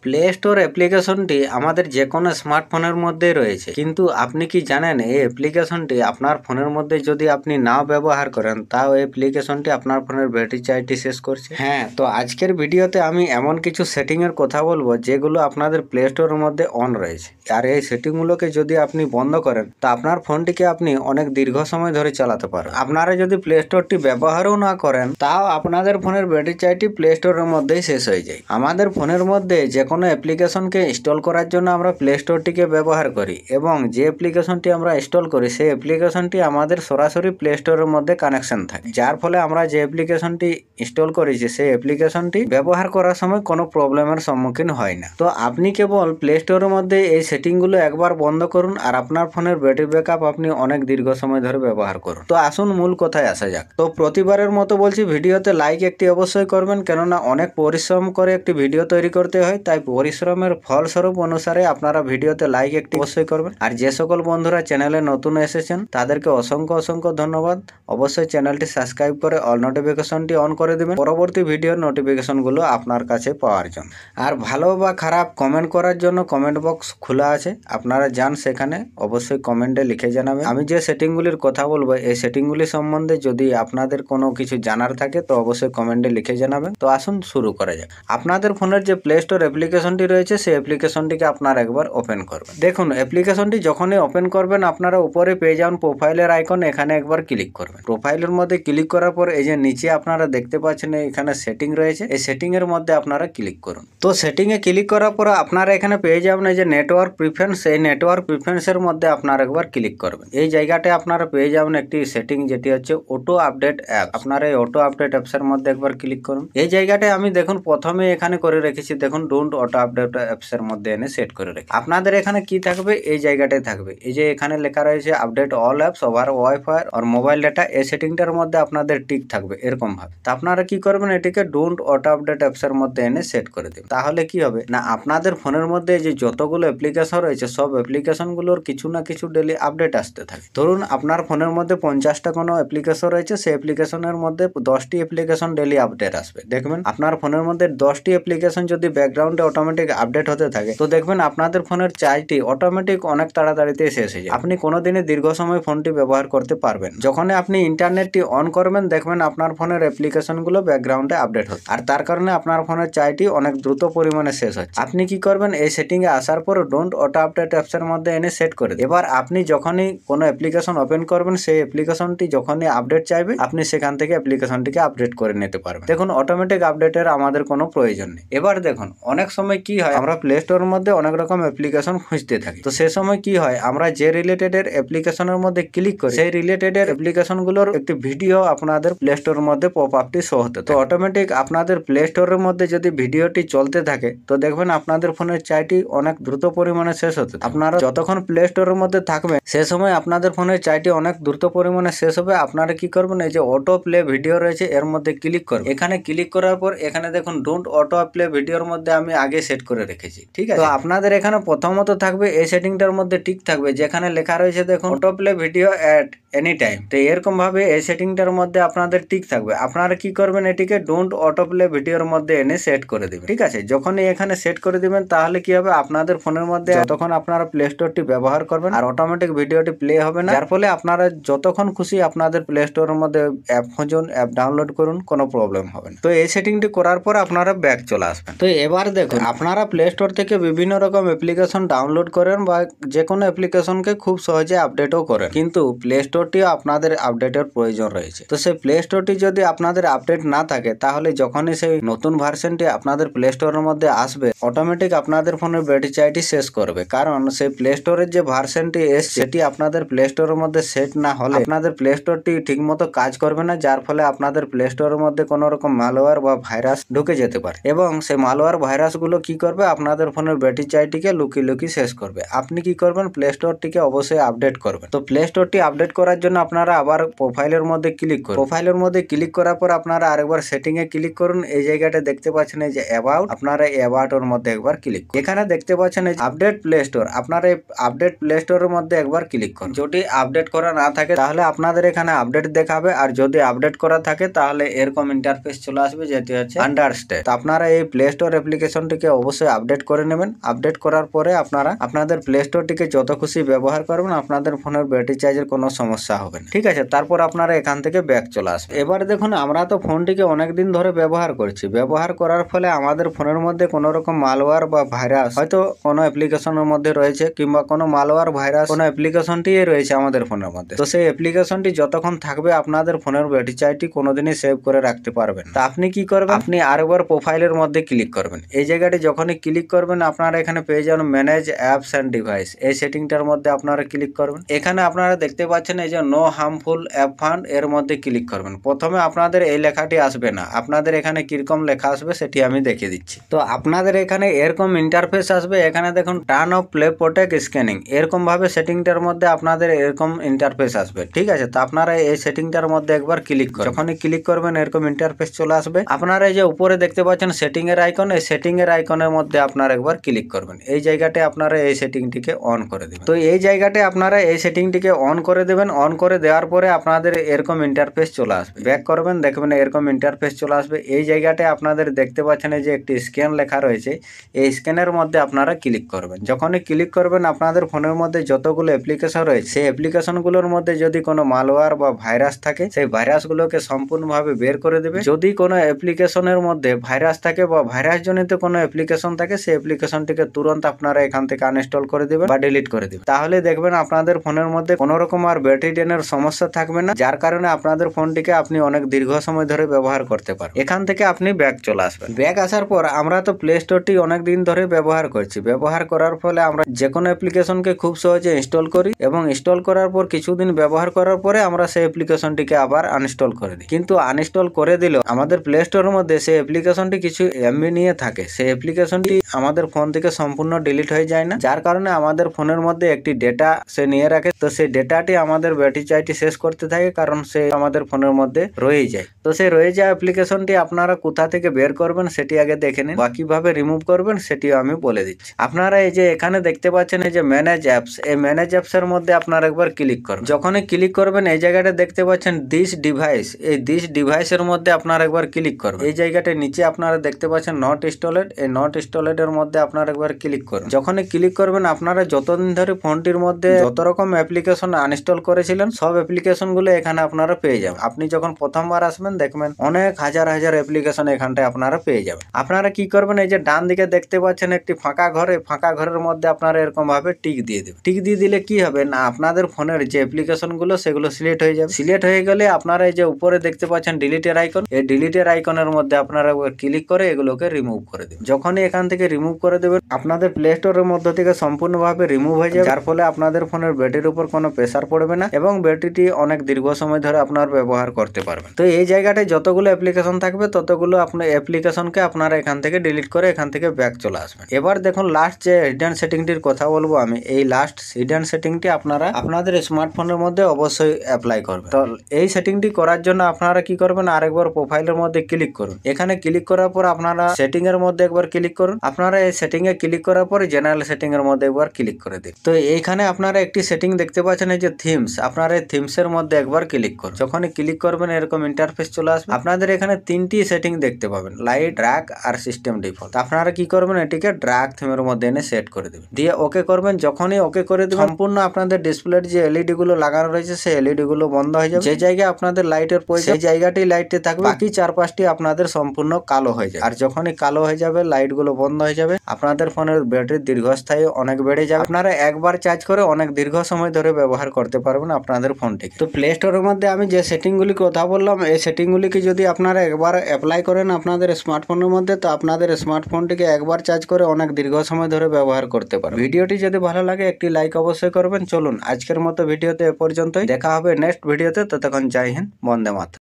Play store অ্যাপ্লিকেশনটি আমাদের যে কোনো স্মার্টফোনের মধ্যেই রয়েছে, কিন্তু আপনি কি জানেন এই অ্যাপ্লিকেশনটি আপনার ফোনের মধ্যে যদি আপনি নাও ব্যবহার করেন তাও এই অ্যাপ্লিকেশনটি আপনার ফোনের ব্যাটারি চার্জটি শেষ করছে। হ্যাঁ, তো আজকের ভিডিওতে আমি এমন কিছু সেটিংয়ের কথা বলবো যেগুলো আপনাদের প্লে স্টোরের মধ্যে অন রয়েছে, আর এই সেটিংগুলোকে যদি আপনি বন্ধ করেন তো আপনার ফোনটিকে আপনি অনেক দীর্ঘ সময় ধরে চালাতে পারেন। আপনারা যদি প্লে স্টোরটি ব্যবহারও না করেন তাও আপনাদের ফোনের ব্যাটারি চার্জটি প্লে স্টোরের মধ্যেই শেষ হয়ে যায়। আমাদের ফোনের মধ্যে যে কোনো অ্যাপ্লিকেশনকে ইনস্টল করার জন্য আমরা প্লে স্টোরটিকে ব্যবহার করি, এবং যে অ্যাপ্লিকেশনটি আমরা ইনস্টল করি সেই অ্যাপ্লিকেশনটি আমাদের সরাসরি প্লে স্টোরের মধ্যে কানেকশন থাকে, যার ফলে আমরা যে অ্যাপ্লিকেশনটি ইনস্টল করেছি সেই অ্যাপ্লিকেশনটি ব্যবহার করার সময় কোনো প্রবলেমের সম্মুখীন হয় না। তো আপনি কেবল প্লে স্টোরের মধ্যে এই সেটিংগুলো একবার বন্ধ করুন আর আপনার ফোনের ব্যাটারি ব্যাকআপ আপনি অনেক দীর্ঘ সময় ধরে ব্যবহার করুন। তো আসুন মূল কথায় আসা যাক। তো প্রতিবারের মতো বলছি, ভিডিওতে লাইক একটি অবশ্যই করবেন, কেননা অনেক পরিশ্রম করে একটি ভিডিও তৈরি করতে হয়, তাই পরিশ্রমের ফলস্বরূপ অনুসারে আপনারা ভিডিওতে লাইক একটি অবশ্যই করবেন। আর যে সকল বন্ধুরা চ্যানেলে নতুন এসেছেন তাদেরকে অসংখ্য অসংখ্য ধন্যবাদ। অবশ্যই চ্যানেলটি সাবস্ক্রাইব করে অল নোটিফিকেশনটি অন করে দিবেন পরবর্তী ভিডিওর নোটিফিকেশনগুলো আপনার কাছে পাওয়ার জন্য। আর ভালো বা খারাপ কমেন্ট করার জন্য কমেন্ট বক্স খোলা আছে, আপনারা যান সেখানে অবশ্যই কমেন্টে লিখে জানাবেন। আমি যে সেটিংগুলির কথা বলবো এই সেটিংগুলি সম্বন্ধে যদি আপনাদের কোনো কিছু জানার থাকে তো অবশ্যই কমেন্টে লিখে জানাবেন। তো আসুন শুরু করা যাক। আপনাদের ফোনের যে প্লে স্টোর অ্যাপ্লিকেশনটি রয়েছে সেই অ্যাপ্লিকেশনটিকে আপনারা একবার ওপেন করবেন। দেখুন, অ্যাপ্লিকেশনটি যখনই ওপেন করবেন আপনারা উপরে পেয়ে যান প্রোফাইলের আইকন, এখানে একবার ক্লিক করবেন। প্রোফাইলের মধ্যে ক্লিক করার পর এই যে নিচে আপনারা দেখতে পাচ্ছেন এখানে সেটিং রয়েছে, এই সেটিং এর মধ্যে আপনারা ক্লিক করুন। তো সেটিং এ ক্লিক করার পর আপনারা এখানে পেয়ে যাবেন এই যে নেটওয়ার্ক প্রিফারেন্স, এই নেটওয়ার্ক প্রিফারেন্সের মধ্যে আপনারা একবার ক্লিক করবেন। এই জায়গাটায় আপনারা পেয়ে যাবেন একটি সেটিং যেটি হচ্ছে অটো আপডেট অ্যাপ। আপনারা এই অটো আপডেট অ্যাপসের মধ্যে একবার ক্লিক করুন। এই জায়গাটায় আমি দেখুন প্রথমে এখানে করে রেখেছি, দেখুন ডোন্ট অটো আপডেট অ্যাপসের মধ্যে এনে সেট করে রেখে আপনাদের এখানে কি থাকবে এই জায়গাটায় থাকবে এই যে এখানে লেখা রয়েছে update all apps over WiFi আর মোবাইল ডাটা, এই সেটিংটার মধ্যে আপনাদের টিক থাকবে এরকম ভাবে। তো আপনারা কি করবেন, এটিকে ডোন্ট অটো আপডেট অ্যাপসের মধ্যে এনে সেট করে দেবেন। তাহলে কি হবে না, আপনাদের ফোনের মধ্যে যে যতগুলো অ্যাপ্লিকেশন রয়েছে সব অ্যাপ্লিকেশনগুলোর কিছু না কিছু ডেইলি আপডেট আসতে থাকে। ধরুন আপনার ফোনের মধ্যে 50টা কোনো অ্যাপ্লিকেশন রয়েছে, সেই অ্যাপ্লিকেশনের মধ্যে 10টি অ্যাপ্লিকেশন ডেইলি আপডেট আসবে। দেখবেন আপনার ফোনের মধ্যে 10টি অ্যাপ্লিকেশন যদি ব্যাকগ্রাউন্ডে অটোমেটিক আপডেট হতে থাকে তো দেখবেন আপনাদের ফোনের চার্জটি অটোমেটিক অনেক তাড়াতাড়িতে শেষ হয়ে যায়। আপনি কোনোদিনই দীর্ঘ সময় ফোনটি ব্যবহার করতে পারবেন। যখন আপনি ইন্টারনেটটি অন করবেন দেখবেন আপনার ফোনের অ্যাপ্লিকেশনগুলো ব্যাকগ্রাউন্ডে আপডেট হচ্ছে, আর তার কারণে আপনার ফোনের চার্জটি অনেক দ্রুত পরিমাণে শেষ হচ্ছে। আপনি কি করবেন, এই সেটিংয়ে আসার পর ডোন্ট অটো আপডেট অ্যাপসের মধ্যে এনে সেট করে দিন। এবার আপনি যখনই কোনো অ্যাপ্লিকেশন ওপেন করবেন সেই অ্যাপ্লিকেশনটি যখনই আপডেট চাইবে আপনি সেখান থেকে অ্যাপ্লিকেশনটিকে আপডেট করে নিতে পারবেন। দেখুন অটোমেটিক আপডেটের আমাদের কোনো প্রয়োজন নেই। এবার দেখুন অনেক সময় কি হয়, আমরা প্লে স্টোরের মধ্যে অনেক রকম অ্যাপ্লিকেশন খুঁজতে থাকি, তো সে সময় কি হয় আমরা যে রিলেটেড অ্যাপ্লিকেশনের মধ্যে ক্লিক করি সেই রিলেটেড অ্যাপ্লিকেশনগুলোর একটি ভিডিও আপনাদের প্লে স্টোরের মধ্যে পপ আপটি শো হতে, তো অটোমেটিক আপনাদের প্লে স্টোরের মধ্যে যদি ভিডিওটি চলতে থাকে তো দেখবেন আপনাদের ফোনের চার্জটি অনেক দ্রুত পরিমাণে শেষ হতে। আপনারা যতক্ষণ প্লে স্টোরের মধ্যে থাকবেন সে সময় আপনাদের ফোনের চার্জটি অনেক দ্রুত পরিমাণে শেষ হবে। আপনারা কি করবেন, এই যে অটো প্লে ভিডিও রয়েছে এর মধ্যে ক্লিক করবেন। এখানে ক্লিক করার পর এখানে দেখুন ডোন্ট অটো প্লে ভিডিওর মধ্যে আমি আগে সেট করে রেখেছি, ঠিক আছে। তো আপনাদের এখানে প্রথমত থাকবে এই সেটিংটার মধ্যে টিক থাকবে যেখানে লেখা রয়েছে দেখুন auto play video at any time. তো এরকম ভাবে এই সেটিংটার মধ্যে আপনাদের টিক থাকবে। আপনারা কি করবেন, এটিকে ডোন্ট অটো প্লে ভিডিওর মধ্যে এনে সেট করে দিবেন, ঠিক আছে। যখনই এখানে সেট করে দিবেন তাহলে কি হবে, আপনাদের ফোনের মধ্যে যতক্ষণ আপনারা প্লে স্টোরটি ব্যবহার করবেন আর অটোমেটিক ভিডিওটি প্লে হবে না, যার ফলে আপনারা যতক্ষণ খুশি আপনাদের প্লে স্টোরের মধ্যে অ্যাপ খুঁজুন, অ্যাপ ডাউনলোড করুন, কোনো প্রবলেম হবে না। তো এই সেটিংটি করার পর আপনারা ব্যাক চলে আসবেন। তো এবার দেখুন আপনারা প্লে স্টোর থেকে বিভিন্ন রকম অ্যাপ্লিকেশন ডাউনলোড করেন বা যে কোনো অ্যাপ্লিকেশনকে খুব সহজে আপডেটও করেন, কিন্তু প্লে স্টোরটিও আপনাদের আপডেটের প্রয়োজন রয়েছে। তো সেই প্লে স্টোরটি যদি আপনাদের আপডেট না থাকে তাহলে যখনই সেই নতুন ভার্সনটি আপনাদের প্লে স্টোরের মধ্যে আসবে অটোমেটিক আপনাদের ফোনের ব্যাটারি চার্জটি শেষ করবে, কারণ সেই প্লে স্টোরের যে ভার্সনটি এসছে সেটি আপনাদের প্লে স্টোরের মধ্যে সেট না হলে আপনাদের প্লে স্টোরটি ঠিকমতো কাজ করবে না, যার ফলে আপনাদের প্লে স্টোরের মধ্যে কোনো রকম মালওয়্যার বা ভাইরাস ঢুকে যেতে পারে, এবং সেই মালওয়্যার ভাইরাসগুলো কি করবে আপনাদের ফোনের ব্যাটারি চার্জটিকে লুকিয়ে লুকিয়ে শেষ করবে। আপনি কি করবেন, প্লে স্টোরটিকে অবশ্যই আপডেট করবেন। তো প্লে স্টোরটি আপডেট করার জন্য আপনারা আবার প্রোফাইলের মধ্যে ক্লিক করুন। প্রোফাইলের মধ্যে ক্লিক করার পর আপনারা আরেকবার সেটিং এ ক্লিক করুন। এই জায়গাটা দেখতে পাচ্ছেন এই যে অ্যাবাউট, আপনারা অ্যাবাউটের মধ্যে একবার ক্লিক করুন। এখানে দেখতে পাচ্ছেন এই আপডেট প্লে স্টোর, আপনারা এই আপডেট প্লে স্টোরের মধ্যে একবার ক্লিক করুন। যদি আপডেট করা না থাকে তাহলে আপনাদের এখানে আপডেট দেখাবে, আর যদি আপডেট করা থাকে তাহলে এরকম ইন্টারফেস চলে আসবে যেটি হচ্ছে আন্ডারস্ট্যান্ড। তো আপনারা এই প্লে স্টোর অ্যাপ্লিকেশনটি অ্যাপ্লিকেশনটিকে অবশ্যই আপডেট করে নেবেন। আপডেট করার পরে আপনারা আপনাদের প্লে স্টোরটিকে যত খুশি ব্যবহার করবেন, আপনাদের ফোনের ব্যাটারি চার্জের কোনো সমস্যা হবে না। ঠিক আছে, তারপর আপনারা এখান থেকে ব্যাক চলে আসবেন। এবার দেখুন, আমরা তো ফোনটিকে অনেকদিন ধরে ব্যবহার করছি। ব্যবহার করার ফলে আমাদের ফোনের মধ্যে কোনো রকম মালওয়্যার বা ভাইরাস হয়তো কোনো অ্যাপ্লিকেশনের মধ্যে রয়েছে, কিংবা কোনো মালওয়্যার ভাইরাস কোনো অ্যাপ্লিকেশনটি রয়েছে আমাদের ফোনের মধ্যে। তো সেই অ্যাপ্লিকেশনটি যতক্ষণ থাকবে আপনাদের ফোনের ব্যাটারি চার্জটি কোনোদিনই সেভ করে রাখতে পারবেন। তো আপনি কি করবেন, আপনি আরেকবার প্রোফাইলের মধ্যে ক্লিক করবেন। এই জায়গাটি যখনই ক্লিক করবেন আপনারা এখানে পেয়ে যাবেন ম্যানেজ অ্যাপস অ্যান্ড ডিভাইস। এই সেটিংটার মধ্যে আপনারা ক্লিক করবেন। এখানে আপনারা দেখতে পাচ্ছেন এই যে নো হার্মফুল অ্যাপ ফান্ড, এর মধ্যে ক্লিক করবেন। প্রথমে আপনাদের এই লেখাটি আসবে না, আপনাদের এখানে কিরকম লেখা আসবে সেটি আমি দেখিয়ে দিচ্ছি। তো আপনাদের এখানে এরকম ইন্টারফেস আসবে। এখানে দেখুন turn off play protect scanning, এরকম ভাবে সেটিংটার মধ্যে আপনাদের এরকম ইন্টারফেস আসবে। ঠিক আছে, তো আপনারা এই সেটিংটার মধ্যে একবার ক্লিক করুন। যখনই ক্লিক করবেন এরকম ইন্টারফেস চলে আসবে। আপনারা এই যে উপরে দেখতে পাচ্ছেন সেটিং এর আইকন, এই সেটিং এর আইকনের মধ্যে আপনারা একবার ক্লিক করবেন। এই জায়গাতে আপনারা এই সেটিংটিকে অন করে দিবেন। তো এই জায়গাতে আপনারা এই সেটিংটিকে অন করে দেবেন। অন করে দেওয়ার পরে আপনাদের এরকম ইন্টারফেস চলে আসবে। ব্যাক করবেন, দেখবেন এরকম ইন্টারফেস চলে আসবে। এই জায়গাতে আপনাদের দেখতে পাচ্ছেন এই যে একটি স্ক্যান লেখা রয়েছে, এই স্ক্যানের মধ্যে আপনারা ক্লিক করবেন। যখনই ক্লিক করবেন আপনাদের ফোনের মধ্যে যতগুলো অ্যাপ্লিকেশন রয়েছে সেই অ্যাপ্লিকেশনগুলোর মধ্যে যদি কোনো মালওয়্যার বা ভাইরাস থাকে সেই ভাইরাসগুলোকে সম্পূর্ণভাবে বের করে দেবে। যদি কোনো অ্যাপ্লিকেশনের মধ্যে ভাইরাস থাকে বা ভাইরাস জনিত কোনো অ্যাপ্লিকেশন থাকে সেই অ্যাপ্লিকেশনটিকে তুরন্ত আপনারা এখান থেকে আনইনস্টল করে দিবেন বা ডিলিট করে দিবেন। তাহলে দেখবেন আপনাদের ফোনের মধ্যে কোনো রকম আর ব্যাটারি ড্রেনের সমস্যা থাকবে না, যার কারণে আপনাদের ফোনটিকে আপনি অনেক দীর্ঘ সময় ধরে ব্যবহার করতে পারবেন। এখান থেকে আপনি ব্যাক চলে আসবেন। ব্যাক আসার পর আমরা তো প্লে স্টোরটি অনেক দিন ধরে ব্যবহার করছি। ব্যবহার করার ফলে আমরা যে কোনো অ্যাপ্লিকেশনকে খুব সহজে ইনস্টল করি এবং ইনস্টল করার পর কিছুদিন ব্যবহার করার পরে আমরা সেই অ্যাপ্লিকেশনটিকে আবার আনইনস্টল করে দিই। কিন্তু আনইনস্টল করে দিলেও আমাদের প্লে স্টোরের মধ্যে সেই অ্যাপ্লিকেশনটি কিছু এমবি নিয়ে থাকে, সেই অ্যাপ্লিকেশনটি আমাদের ফোন থেকে সম্পূর্ণ ডিলিট হয়ে যায় না, যার কারণে আমাদের ফোনের মধ্যে একটি ডেটা সে নিয়ে রাখে। তো সেই ডেটাটি আমাদের ব্যাটারি চার্জটি শেষ করতে থাকে, কারণ সে আমাদের ফোনের মধ্যে রয়ে যায়। তো সেই রয়ে যাওয়া অ্যাপ্লিকেশনটি আপনারা কোথা থেকে বের করবেন সেটি আগে দেখে নিন, বা কিভাবে রিমুভ করবেন সেটিও আমি বলে দিচ্ছি। আপনারা এই যে এখানে দেখতে পাচ্ছেন এই যে ম্যানেজ অ্যাপস, এই ম্যানেজ অ্যাপস এর মধ্যে আপনারা একবার ক্লিক করবেন। যখনই ক্লিক করবেন এই জায়গাটা দেখতে পাচ্ছেন দিস ডিভাইস, এই দিস ডিভাইসের মধ্যে আপনারা একবার ক্লিক করবেন। এই জায়গাটা নিচে আপনারা দেখতে পাচ্ছেন নট ইনস্টলেড, এই নট ইনস্টলেড এর মধ্যে আপনারা একবার ক্লিক করুন। যখনই ক্লিক করবেন আপনারা যতদিন ধরে ফোনটির মধ্যে যত রকম অ্যাপ্লিকেশন আনইনস্টল করেছিলেন সব অ্যাপ্লিকেশন গুলো এখানে আপনারা পেয়ে যাবেন। আপনি যখন প্রথমবার আসবেন দেখবেন অনেক হাজার হাজার অ্যাপ্লিকেশন এখানটায় আপনারা পেয়ে যাবেন। আপনারা কি করবেন, এই যে ডান দিকে দেখতে পাচ্ছেন একটি ফাঁকা ঘর, এই ফাঁকা ঘরের মধ্যে আপনারা এরকম ভাবে টিক দিয়ে দেবেন। টিক দিয়ে দিলে কি হবে না, আপনাদের ফোনের যে অ্যাপ্লিকেশন গুলো সেগুলো সিলেক্ট হয়ে যাবে। সিলেক্ট হয়ে গেলে আপনারা এই যে উপরে দেখতে পাচ্ছেন ডিলিটের আইকন, এই ডিলিটের আইকনের মধ্যে আপনারা ক্লিক করে এগুলোকে রিমুভ করে দেবেন। যখনই এখান থেকে রিমুভ করে দেবেন আপনাদের প্লে স্টোরের মধ্য থেকে সম্পূর্ণভাবে রিমুভ হয়ে যাবে, যার ফলে আপনাদের ফোনের ব্যাটারির উপর কোনো প্রেসার পড়বে না এবং ব্যাটারিটি অনেক দীর্ঘ সময় ধরে আপনার ব্যবহার করতে পারবেন। তো এই জায়গাটায় যতগুলো অ্যাপ্লিকেশন থাকবে ততগুলো আপনার অ্যাপ্লিকেশনকে আপনারা এখান থেকে ডিলিট করে এখান থেকে ব্যাক চলে আসবেন। এবার দেখুন লাস্ট যে হিডেন সেটিংটির কথা বলবো আমি, এই লাস্ট হিডেন সেটিংটি আপনারা আপনাদের স্মার্টফোনের মধ্যে অবশ্যই অ্যাপ্লাই করবেন। তো এই সেটিংটি করার জন্য আপনারা কি করবেন, আরেকবার প্রোফাইলের মধ্যে ক্লিক করুন। এখানে ক্লিক করার পর আপনারা সেটিং এর মধ্যে একবার ক্লিক করুন। আপনারা এই সেটিং এ ক্লিক করার পর জেনারেল সেটিং এর মধ্যে একবার ক্লিক করে দিন। তো এইখানে আপনারা একটি সেটিং দেখতে পাচ্ছেন এই যে থিমস, আপনারা এই থিমস এর মধ্যে একবার ক্লিক করুন। যখনই ক্লিক করবেন এরকম ইন্টারফেস চলে আসবে। আপনাদের এখানে তিনটি সেটিং দেখতে পাবেন, লাইট, ড্রাগ আর সিস্টেম ডিফল্ট। আপনারা কি করবেন, এটিকে ড্রাগ থিমের মধ্যে এনে সেট করে দেবেন, দিয়ে ওকে করবেন। যখনই ওকে করে দেবেন সম্পূর্ণ আপনাদের ডিসপ্লের যে এলইডি গুলো লাগানো রয়েছে সেই এলইডি গুলো বন্ধ হয়ে যাবে। যে জায়গায় আপনাদের লাইটের প্রয়োজন সেই জায়গাটি লাইটে থাকবে, বাকি চারপাশটি আপনাদের সম্পূর্ণ কালো হয়ে যাবে। আর যখনই কালো হয়ে যাবে লাইট গুলো বন্ধ হয়ে যাবে, আপনাদের ফোনের ব্যাটারি দীর্ঘস্থায়ী অনেক বেড়ে যাবে। আপনারা একবার চার্জ করে অনেক দীর্ঘ সময় ধরে ব্যবহার করতে পারবেন আপনাদের ফোনটিকে। তো প্লে স্টোরের মধ্যে আমি যে সেটিং গুলি কথা বললাম এই সেটিং গুলিকে যদি আপনারা একবার অ্যাপ্লাই করেন আপনাদের স্মার্টফোনের মধ্যে, তো আপনাদের স্মার্টফোনটিকে একবার চার্জ করে অনেক দীর্ঘ সময় ধরে ব্যবহার করতে পারবেন। ভিডিওটি যদি ভালো লাগে একটি লাইক অবশ্যই করবেন। চলুন আজকের মতো ভিডিওতে এ পর্যন্তই, দেখা হবে নেক্সট ভিডিওতে। ততক্ষণ জয় হিন্দ, বন্দে মাতরম।